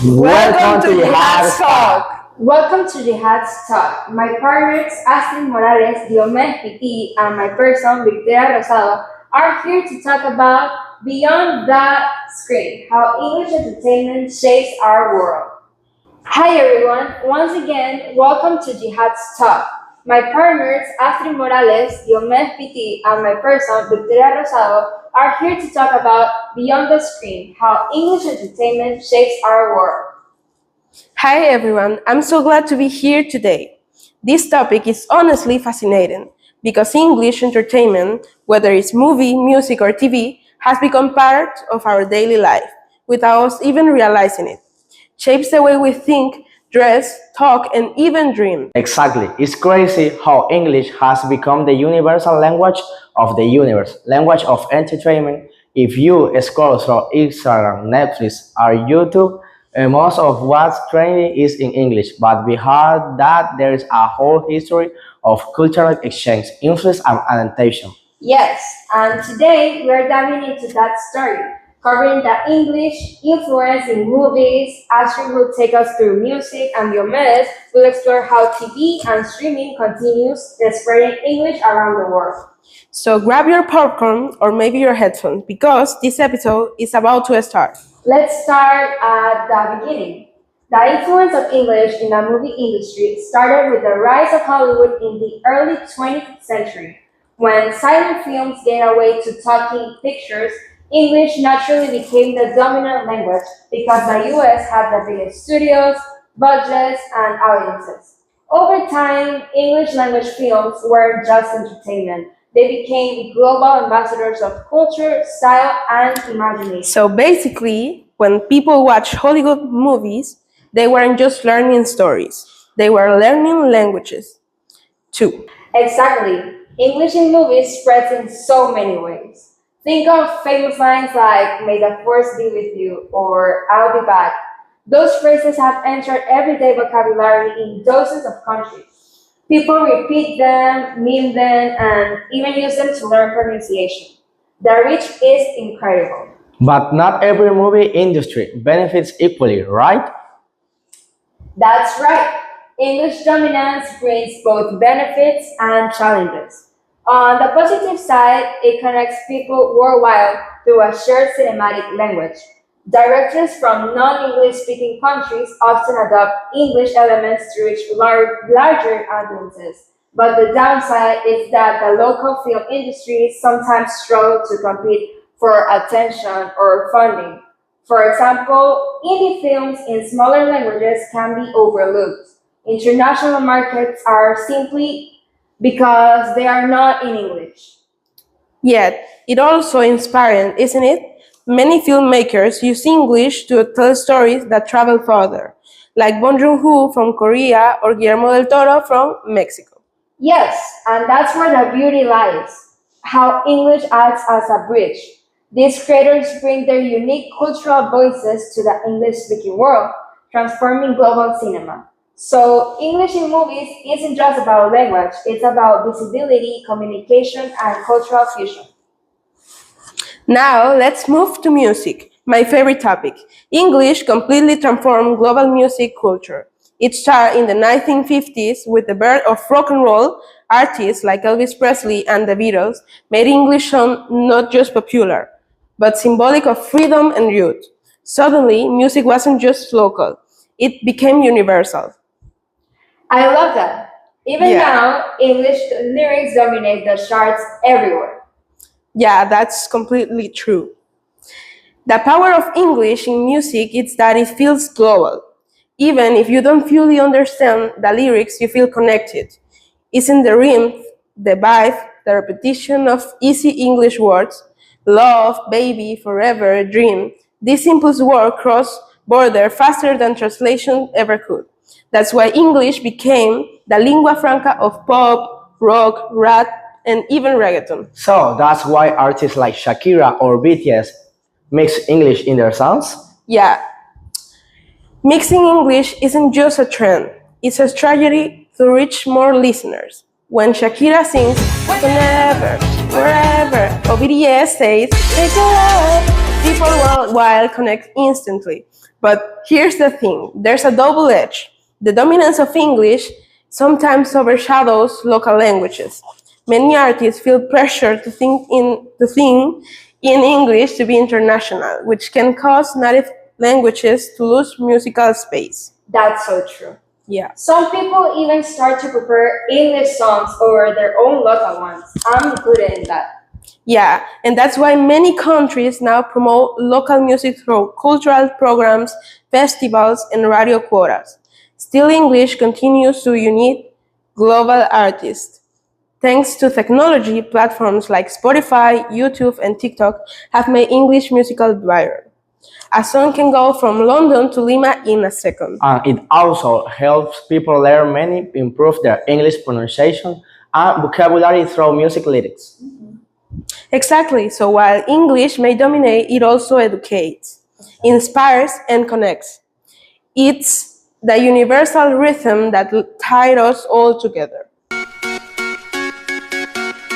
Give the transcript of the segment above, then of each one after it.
Welcome to the Hats Talk. Welcome to the Hats Talk. My partners, Astrid Morales, Diomed Piti, and my person, Victoria Rosado, are here to talk about Beyond the Screen, how English entertainment shapes our world. Hi everyone, once again, welcome to the Hats Talk. My partners, Astrid Morales, Diomed Piti, and my person, Victoria Rosado, are here to talk about Beyond the Screen, how English entertainment shapes our world. Hi everyone, I'm so glad to be here today. This topic is honestly fascinating because English entertainment, whether it's movie, music, or TV, has become part of our daily life without us even realizing it. Shapes the way we think, dress, talk, and even dream. Exactly. It's crazy how English has become the universal language of the universe, language of entertainment. If you scroll through Instagram, Netflix, or YouTube, most of what's trending is in English, but behind that there is a whole history of cultural exchange, influence, and adaptation. Yes, and today we're diving into that story, covering the English influence in movies. Astrid will take us through music, and Diomedes will explore how TV and streaming continues spreading English around the world. So grab your popcorn or maybe your headphones because this episode is about to start. Let's start at the beginning. The influence of English in the movie industry started with the rise of Hollywood in the early 20th century. When silent films gave way to talking pictures, English naturally became the dominant language because the US had the biggest studios, budgets, and audiences. Over time, English language films weren't just entertainment. They became global ambassadors of culture, style, and imagination. So basically, when people watch Hollywood movies, they weren't just learning stories, they were learning languages too. Exactly. English in movies spreads in so many ways. Think of famous lines like, "May the force be with you," or "I'll be back." Those phrases have entered everyday vocabulary in dozens of countries. People repeat them, meme them, and even use them to learn pronunciation. The reach is incredible. But not every movie industry benefits equally, right? That's right. English dominance brings both benefits and challenges. On the positive side, it connects people worldwide through a shared cinematic language. Directors from non-English speaking countries often adopt English elements to reach larger audiences. But the downside is that the local film industry sometimes struggle to compete for attention or funding. For example, indie films in smaller languages can be overlooked. International markets are simply because they are not in English. Yet, it also inspiring, isn't it? Many filmmakers use English to tell stories that travel further, like Bong Joon-ho from Korea or Guillermo del Toro from Mexico. Yes, and that's where the beauty lies, how English acts as a bridge. These creators bring their unique cultural voices to the English-speaking world, transforming global cinema. So, English in movies isn't just about language, it's about visibility, communication, and cultural fusion. Now, let's move to music, my favorite topic. English completely transformed global music culture. It started in the 1950s with the birth of rock and roll. Artists like Elvis Presley and the Beatles made English sound not just popular, but symbolic of freedom and youth. Suddenly, music wasn't just local, it became universal. I love that. Even Yeah. now, English lyrics dominate the charts everywhere. Yeah, that's completely true. The power of English in music is that it feels global. Even if you don't fully understand the lyrics, you feel connected. It's in the rhythm, the vibe, the repetition of easy English words, love, baby, forever, dream. These simple words cross border faster than translation ever could. That's why English became the lingua franca of pop, rock, rap, and even reggaeton. So that's why artists like Shakira or BTS mix English in their songs? Yeah, mixing English isn't just a trend, it's a strategy to reach more listeners. When Shakira sings whenever, wherever, how BTS says, "Take it up." People worldwide connect instantly. But here's the thing, there's a double edge. The dominance of English sometimes overshadows local languages. Many artists feel pressure to think in English to be international, which can cause native languages to lose musical space. That's so true. Yeah. Some people even start to prefer English songs over their own local ones. I'm included in that. Yeah, and that's why many countries now promote local music through cultural programs, festivals, and radio quotas. Still, English continues to unite global artists. Thanks to technology, platforms like Spotify, YouTube, and TikTok have made English musical viral. A song can go from London to Lima in a second. And it also helps people learn many improve their English pronunciation and vocabulary through music lyrics. Exactly, so while English may dominate, it also educates, inspires, and connects. It's the universal rhythm that ties us all together.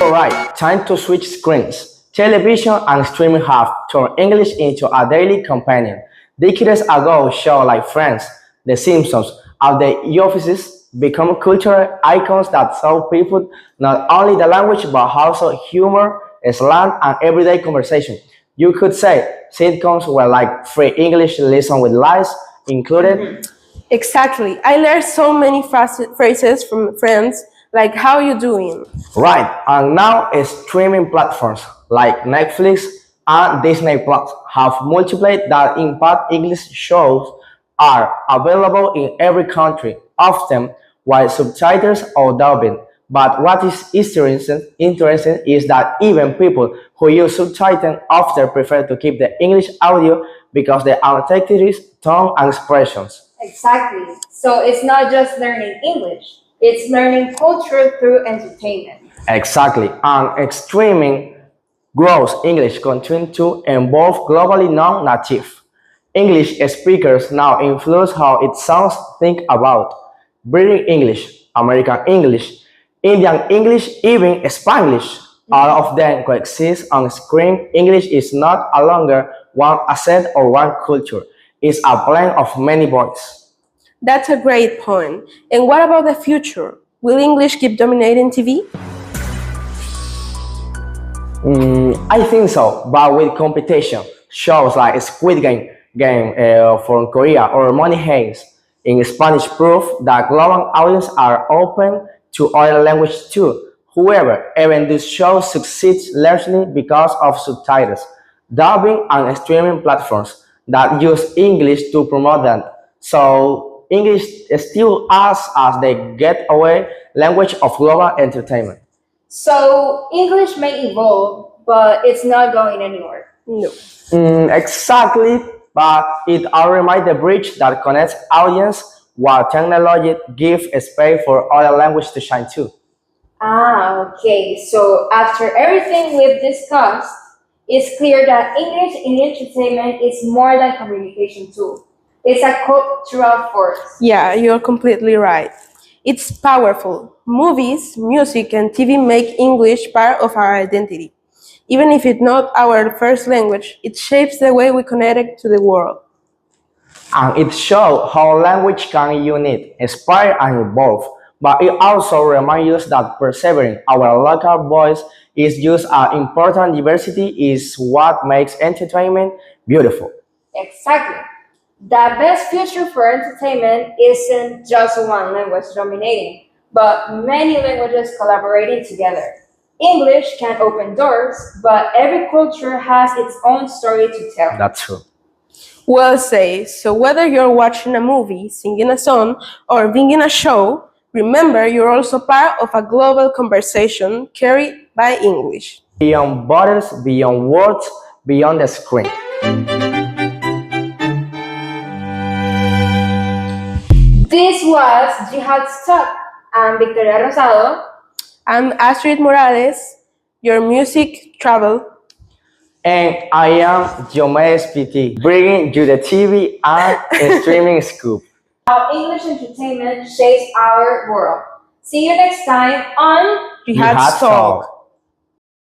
Alright, time to switch screens. Television and streaming have turned English into a daily companion. Decades ago, shows like Friends, The Simpsons, and The Offices become cultural icons that show people not only the language but also humor, slang, and everyday conversation. You could say sitcoms were like free English lesson with lies included. Exactly. I learned so many phrases from friends, like "How you doing?" Right, and now streaming platforms like Netflix and Disney Plus have multiplied that impact English shows are available in every country, often with subtitles or dubbing. But what is interesting is that even people who use subtitles often prefer to keep the English audio because the authenticity, tone, and expressions. Exactly. So it's not just learning English, it's learning culture through entertainment. Exactly, and streaming grows English continue to evolve globally non-native. English speakers now influence how it sounds think about British English, American English, Indian English, even Spanish. All of them coexist on screen. English is not a longer one accent or one culture. It's a blend of many voices. That's a great point. And what about the future? Will English keep dominating TV? I think so, but with competition, shows like Squid Game from Korea or Money Heist in Spanish prove that global audiences are open to other languages too. However, even these shows succeed largely because of subtitles, dubbing, and streaming platforms that use English to promote them. So English still acts as the getaway language of global entertainment. So English may evolve, but it's not going anywhere. No. Exactly, but it all remains the bridge that connects audience while technology gives space for other languages to shine too. Ah, okay. So after everything we've discussed, it's clear that English in entertainment is more than communication tool. It's a cultural force. Yeah, you're completely right. It's powerful. Movies, music, and TV make English part of our identity. Even if it's not our first language, it shapes the way we connect to the world. And it shows how language can unite, inspire, and evolve. But it also reminds us that preserving our local voice is just as important. Diversity is what makes entertainment beautiful. Exactly. The best future for entertainment isn't just one language dominating, but many languages collaborating together. English can open doors, but every culture has its own story to tell. That's true. Well said. So whether you're watching a movie, singing a song, or being in a show, remember you're also part of a global conversation carried by English. Beyond borders, beyond words, beyond the screen. This was Jihad Talk. I'm Victoria Rosado. I'm Astrid Morales, your music travel. And I am Diomedes PT, bringing you the TV and streaming scoop. How English entertainment shapes our world. See you next time on Jihad Jihad Talk. Talk.